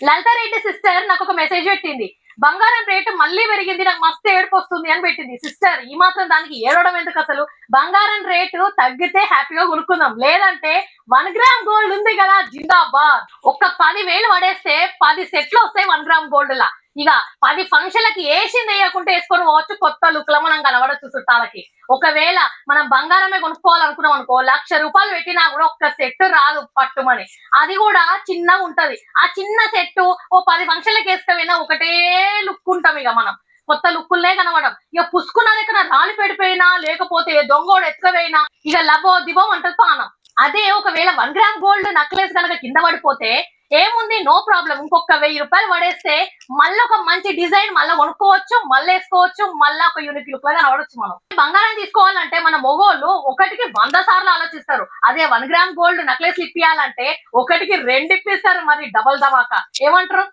Lalitha Reddy sister నాకు ఒక message పెట్టింది. బంగారం రేటు మళ్ళీ పెరిగింది, నాకు మస్తు ఏడుపు వస్తుంది అని పెట్టింది. సిస్టర్, ఈ మాత్రం దానికి ఏడవడం ఎందుకు? అసలు బంగారం రేటు తగ్గితే హ్యాపీగా కొనుక్కుందాం, లేదంటే 1 గ్రామ్ గోల్డ్ ఉంది కదా జిందాబాద్. ఒక్క 10,000 పడేస్తే 10 సెట్లు వస్తాయి 1 గ్రామ్ గోల్డ్ లా. ఇక 10 ఫంక్షన్లకి వేసింది వేయకుంటే వేసుకొని పోవచ్చు, కొత్త లుక్ లో మనం కనబడచ్చు చుట్టాలకి. ఒకవేళ మనం బంగారమే కొనుక్కోవాలనుకున్నాం అనుకో, ₹1,00,000 పెట్టినా కూడా ఒక్క సెట్ రాదు పట్టుమని. అది కూడా చిన్నగా ఉంటది. ఆ చిన్న సెట్ ఓ 10 ఫంక్షన్లకి వేసుకపోయినా ఒకటే లుక్ ఉంటాం. ఇక మనం కొత్త లుక్కులే కనబడం. ఇక పుసుకున్నది ఎక్కడ రాలి పెడిపోయినా, లేకపోతే దొంగోడు ఎత్తుకపోయినా ఇక లబో దిబో అంటది పానం. అదే ఒకవేళ 1 గ్రామ్ గోల్డ్ నక్లెస్ కనుక కింద పడిపోతే ఏముంది, నో ప్రాబ్లం, ఇంకొక ₹1,000 పడేస్తే మళ్ళీ ఒక మంచి డిజైన్ మళ్ళీ కొనుక్కోవచ్చు, మళ్ళీ వేసుకోవచ్చు, మళ్ళీ ఒక యూనిక్ లుక్ లాగా కనబడొచ్చు. మనం బంగారం తీసుకోవాలంటే మన మొగోళ్ళు ఒకటికి 100 సార్లు ఆలోచిస్తారు. అదే 1 గ్రామ్ గోల్డ్ నక్లెస్ ఇప్పియాలంటే ఒకటికి 2 ఇప్పిస్తారు, మరి డబల్ ధమాకా. ఏమంటారు?